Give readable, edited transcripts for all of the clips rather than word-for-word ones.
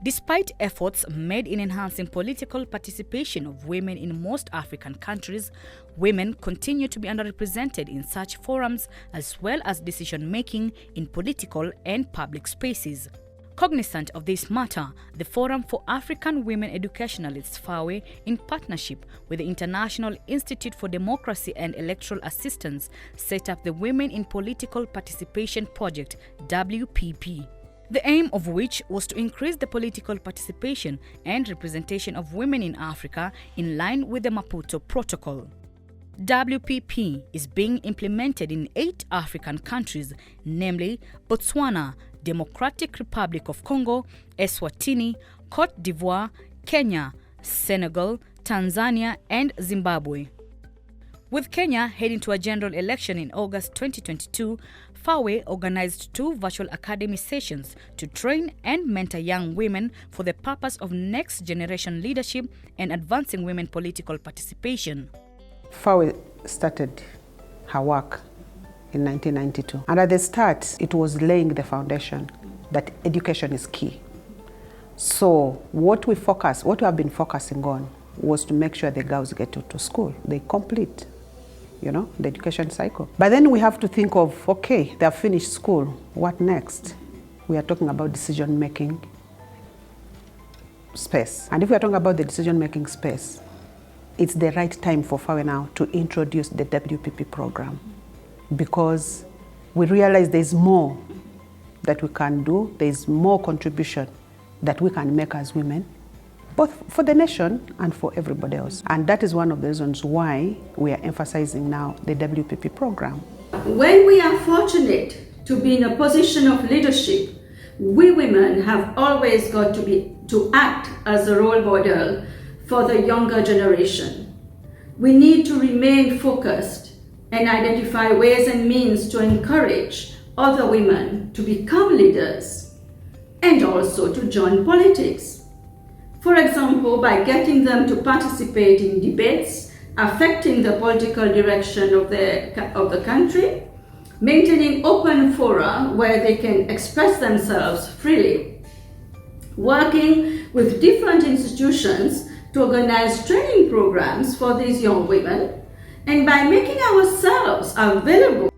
Despite efforts made in enhancing political participation of women in most African countries, women continue to be underrepresented in such forums as well as decision-making in political and public spaces. Cognizant of this matter, the Forum for African Women Educationalists FAWE, in partnership with the International Institute for Democracy and Electoral Assistance, set up the Women in Political Participation Project, WPP. The aim of which was to increase the political participation and representation of women in Africa in line with the Maputo Protocol. WPP is being implemented in 8 African countries, namely Botswana, Democratic Republic of Congo, Eswatini, Cote d'Ivoire, Kenya, Senegal, Tanzania, and Zimbabwe. With Kenya heading to a general election in August 2022, FAWE organized 2 virtual academy sessions to train and mentor young women for the purpose of next generation leadership and advancing women political participation. FAWE started her work in 1992. And at the start, it was laying the foundation that education is key. So what we have been focusing on was to make sure the girls get to school, they complete, the education cycle. But then we have to think of, okay, they have finished school, what next? We are talking about decision-making space. And if we are talking about the decision-making space, it's the right time for FAWE now to introduce the WPP program, because we realize there's more that we can do, there's more contribution that we can make as women, both for the nation and for everybody else. And that is one of the reasons why we are emphasizing now the WPP program. When we are fortunate to be in a position of leadership, we women have always got to act as a role model for the younger generation. We need to remain focused and identify ways and means to encourage other women to become leaders and also to join politics. For example, by getting them to participate in debates affecting the political direction of the country, maintaining open fora where they can express themselves freely, working with different institutions to organize training programs for these young women, and by making ourselves available.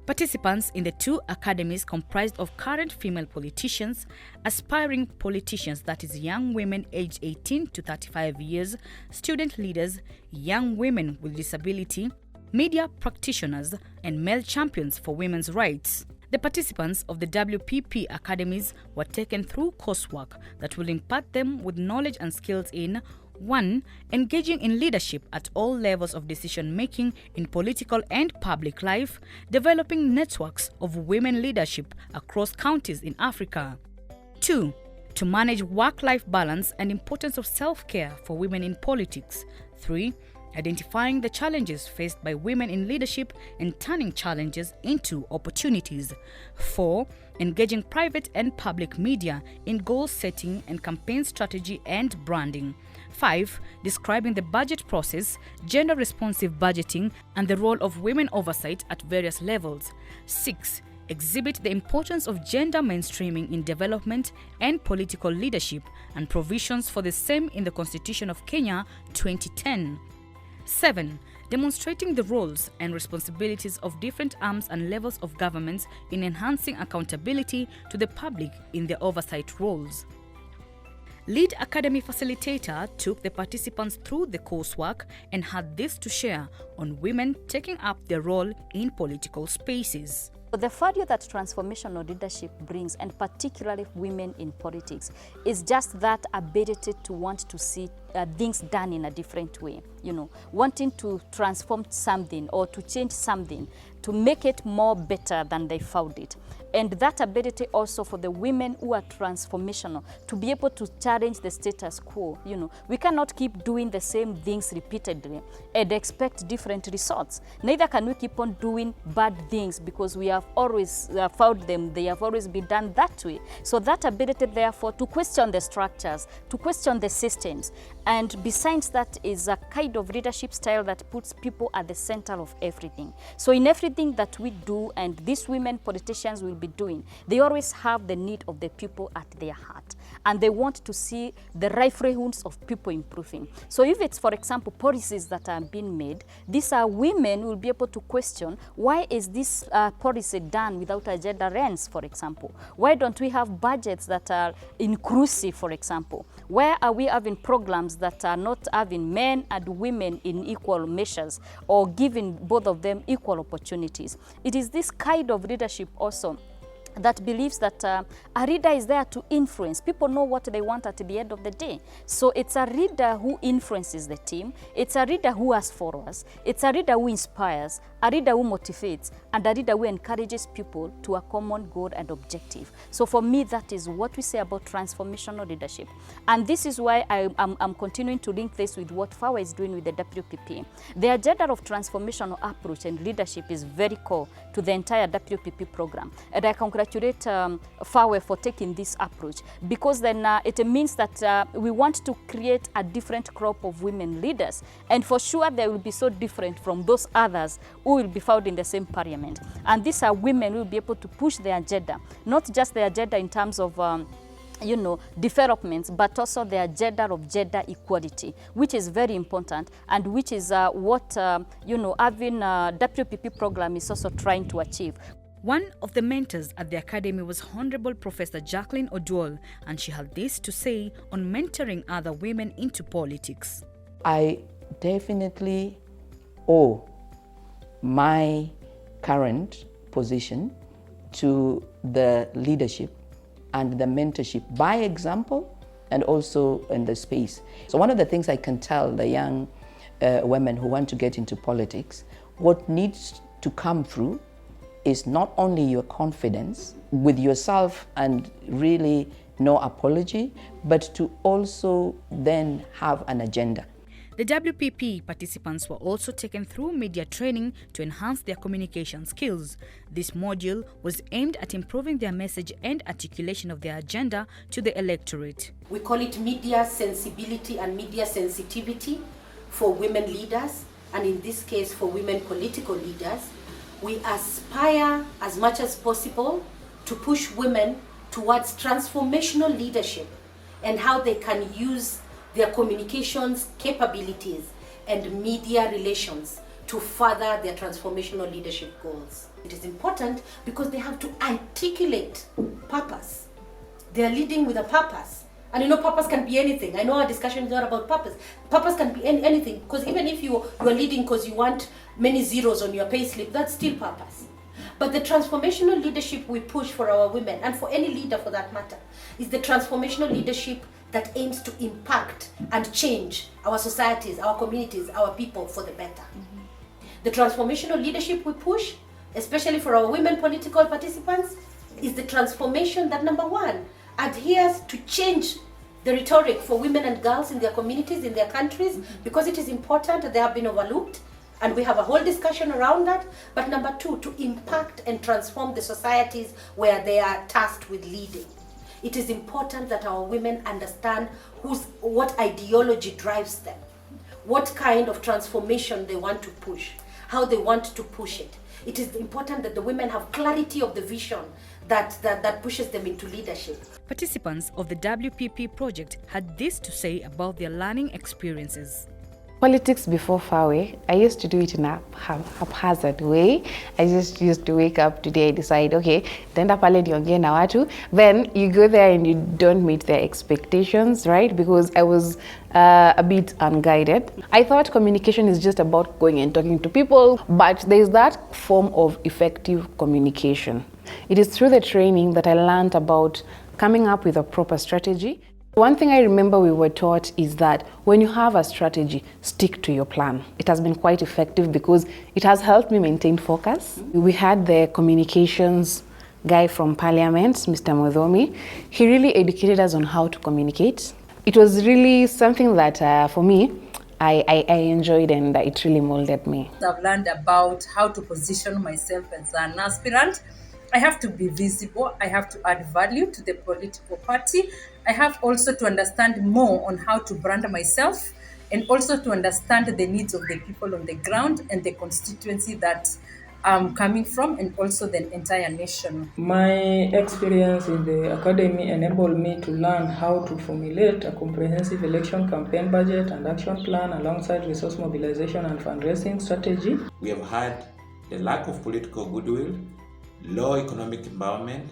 Participants in the 2 academies comprised of current female politicians, aspiring politicians, that is young women aged 18 to 35 years, student leaders, young women with disability, media practitioners, and male champions for women's rights. The participants of the WPP academies were taken through coursework that will impart them with knowledge and skills in 1. Engaging in leadership at all levels of decision-making in political and public life, developing networks of women leadership across counties in Africa. 2. To manage work-life balance and importance of self-care for women in politics. 3. Identifying the challenges faced by women in leadership and turning challenges into opportunities. 4. Engaging private and public media in goal setting and campaign strategy and branding. 5. Describing the budget process, gender-responsive budgeting, and the role of women oversight at various levels. 6. Exhibit the importance of gender mainstreaming in development and political leadership and provisions for the same in the Constitution of Kenya 2010. 7. Demonstrating the roles and responsibilities of different arms and levels of government in enhancing accountability to the public in their oversight roles. Lead Academy facilitator took the participants through the coursework and had this to share on women taking up their role in political spaces. The value that transformational leadership brings, and particularly women in politics, is just that ability to want to see things done in a different way, wanting to transform something or to change something to make it more better than they found it. And that ability also for the women who are transformational to be able to challenge the status quo. We cannot keep doing the same things repeatedly and expect different results. Neither can we keep on doing bad things because we have always found them, they have always been done that way. So that ability, therefore, to question the structures, to question the systems, and besides that is a kind of leadership style that puts people at the center of everything. So in everything that we do, and these women politicians will be doing, they always have the need of the people at their heart. and they want to see the livelihoods of people improving. So if it's, for example, policies that are being made, these are women who will be able to question, why is this policy done without a gender lens, for example? Why don't we have budgets that are inclusive, for example? Where are we having programs that are not having men and women in equal measures or giving both of them equal opportunities? It is this kind of leadership also that believes that a leader is there to influence. People know what they want at the end of the day. So it's a leader who influences the team. It's a leader who has followers. It's a leader who inspires, a leader who motivates, and a leader who encourages people to a common goal and objective. So for me, that is what we say about transformational leadership. And this is why I'm continuing to link this with what FAWE is doing with the WPP. The agenda of transformational approach and leadership is very core to the entire WPP program. And I congratulate FAWE for taking this approach, because then it means that we want to create a different crop of women leaders, and for sure they will be so different from those others who will be found in the same parliament. And these are women who will be able to push the agenda, not just the agenda in terms of developments, but also the agenda of gender equality, which is very important, and which is what having a WPP program is also trying to achieve. One of the mentors at the Academy was Honorable Professor Jacqueline Oduol, and she had this to say on mentoring other women into politics. I definitely owe my current position to the leadership and the mentorship by example and also in the space. So one of the things I can tell the young women who want to get into politics, what needs to come through is not only your confidence with yourself and really no apology, but to also then have an agenda. The WPP participants were also taken through media training to enhance their communication skills. This module was aimed at improving their message and articulation of their agenda to the electorate. We call it media sensibility and media sensitivity for women leaders, and in this case for women political leaders. We aspire as much as possible to push women towards transformational leadership and how they can use their communications capabilities and media relations to further their transformational leadership goals. It is important because they have to articulate purpose. They are leading with a purpose. And purpose can be anything. I know our discussion is not about purpose. Purpose can be anything, because even if you are leading because you want many zeros on your payslip, that's still purpose. But the transformational leadership we push for our women, and for any leader for that matter, is the transformational leadership that aims to impact and change our societies, our communities, our people for the better. The transformational leadership we push, especially for our women political participants, is the transformation that, number one, adheres to change the rhetoric for women and girls in their communities, in their countries, because it is important that they have been overlooked, and we have a whole discussion around that. But number two, to impact and transform the societies where they are tasked with leading. It is important that our women understand what ideology drives them, what kind of transformation they want to push, how they want to push it. It is important that the women have clarity of the vision that pushes them into leadership. Participants of the WPP project had this to say about their learning experiences. Politics before FAWE, I used to do it in a haphazard way. I just used to wake up today, decide, okay, tenda pale niongee na watu. Then you go there and you don't meet their expectations, right? Because I was a bit unguided. I thought communication is just about going and talking to people, but there's that form of effective communication. It is through the training that I learned about coming up with a proper strategy. One thing I remember we were taught is that when you have a strategy, stick to your plan. It has been quite effective because it has helped me maintain focus. We had the communications guy from Parliament, Mr. Modhomi. He really educated us on how to communicate. It was really something that for me, I enjoyed, and it really molded me. I've learned about how to position myself as an aspirant. I have to be visible. I have to add value to the political party. I have also to understand more on how to brand myself, and also to understand the needs of the people on the ground and the constituency that I'm coming from and also the entire nation. My experience in the academy enabled me to learn how to formulate a comprehensive election campaign budget and action plan alongside resource mobilization and fundraising strategy. We have had the lack of political goodwill, low economic empowerment,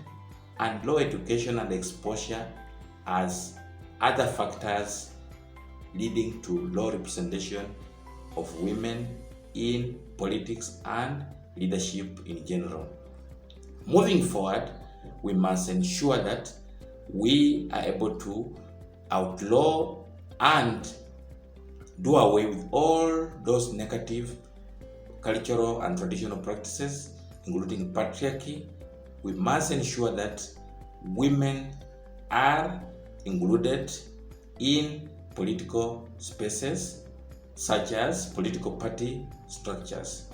and low education and exposure as other factors leading to low representation of women in politics and leadership in general. Moving forward, we must ensure that we are able to outlaw and do away with all those negative cultural and traditional practices, including patriarchy. We must ensure that women are included in political spaces, such as political party structures.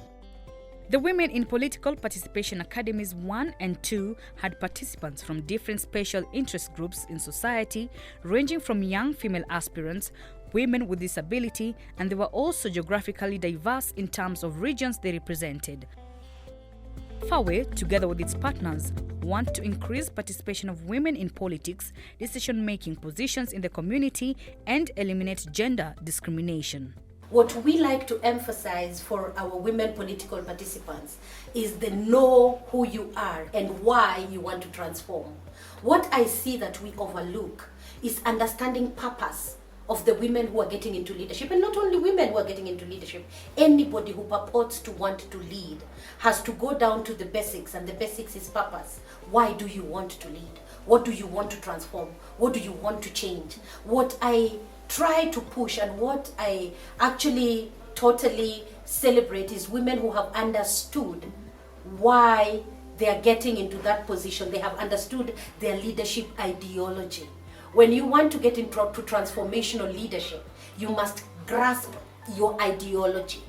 The Women in Political Participation Academies 1 and 2 had participants from different special interest groups in society, ranging from young female aspirants, women with disability, and they were also geographically diverse in terms of regions they represented. FAWE, together with its partners, want to increase participation of women in politics, decision-making positions in the community, and eliminate gender discrimination. What we like to emphasize for our women political participants is the know who you are and why you want to transform. What I see that we overlook is understanding purpose of the women who are getting into leadership, and not only women who are getting into leadership, anybody who purports to want to lead has to go down to the basics, and the basics is purpose. Why do you want to lead? What do you want to transform? What do you want to change? What I try to push and what I actually totally celebrate is women who have understood why they are getting into that position. They have understood their leadership ideology. When you want to get into transformational leadership, you must grasp your ideology.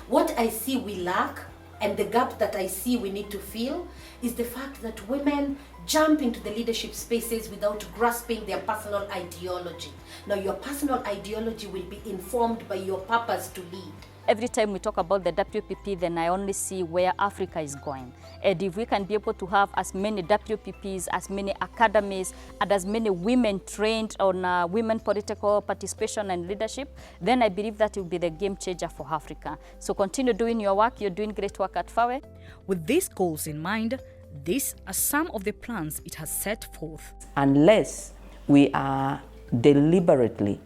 What I see we lack, and the gap that I see we need to fill, is the fact that women jump into the leadership spaces without grasping their personal ideology. Now, your personal ideology will be informed by your purpose to lead. Every time we talk about the WPP, then I only see where Africa is going. And if we can be able to have as many WPPs, as many academies, and as many women trained on women political participation and leadership, then I believe that will be the game changer for Africa. So continue doing your work. You're doing great work at FAWE. With these goals in mind, these are some of the plans it has set forth. Unless we are deliberately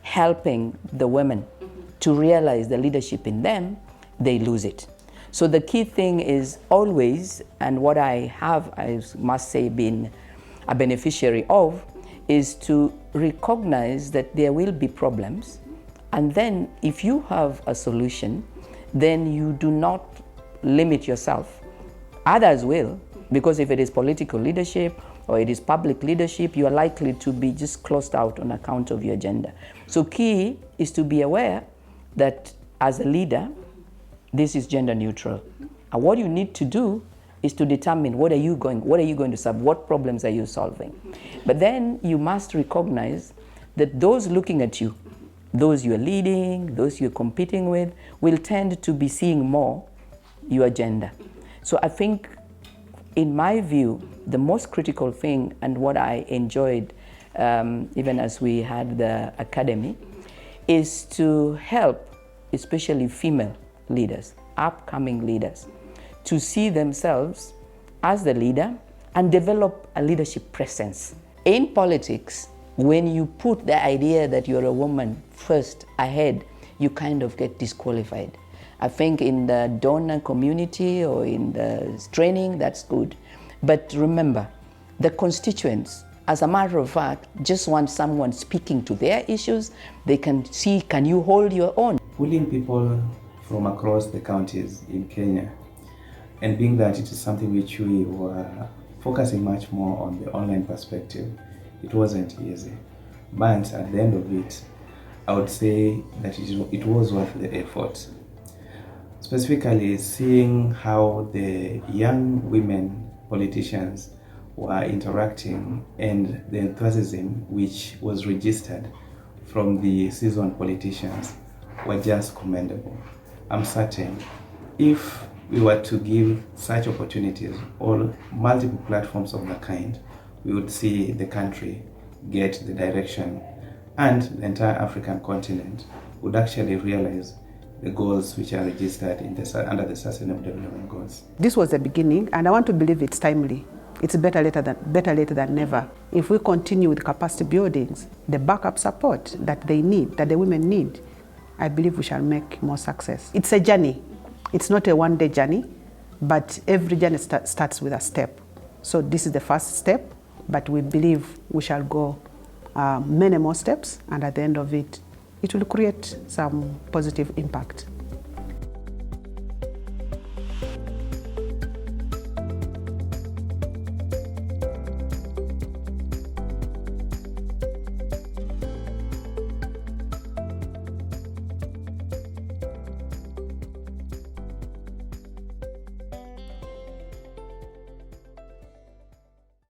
helping the women to realize the leadership in them, they lose it. So the key thing is always, and what I must say, been a beneficiary of, is to recognize that there will be problems. And then if you have a solution, then you do not limit yourself. Others will, because if it is political leadership or it is public leadership, you are likely to be just closed out on account of your gender. So key is to be aware that as a leader, this is gender neutral. And what you need to do is to determine what are you going to solve, what problems are you solving. But then you must recognize that those looking at you, those you are leading, those you're competing with, will tend to be seeing more your gender. So I think, in my view, the most critical thing, and what I enjoyed even as we had the academy, is to help especially female leaders, upcoming leaders, to see themselves as the leader and develop a leadership presence. In politics, when you put the idea that you're a woman first ahead, you kind of get disqualified. I think in the donor community or in the training, that's good. But remember, the constituents, as a matter of fact, just want someone speaking to their issues. They can see, can you hold your own? Pulling people from across the counties in Kenya, and being that it is something which we were focusing much more on the online perspective, it wasn't easy. But at the end of it, I would say that it was worth the effort. Specifically, seeing how the young women politicians were interacting and the enthusiasm which was registered from the seasoned politicians were just commendable. I'm certain if we were to give such opportunities or multiple platforms of the kind, we would see the country get the direction, and the entire African continent would actually realize the goals which are registered in under the Sustainable Development Goals. This was the beginning, and I want to believe it's timely. It's better later than never. If we continue with capacity buildings, the backup support that they need, that the women need, I believe we shall make more success. It's a journey. It's not a one-day journey, but every journey starts with a step. So this is the first step, but we believe we shall go many more steps, and at the end of it, it will create some positive impact.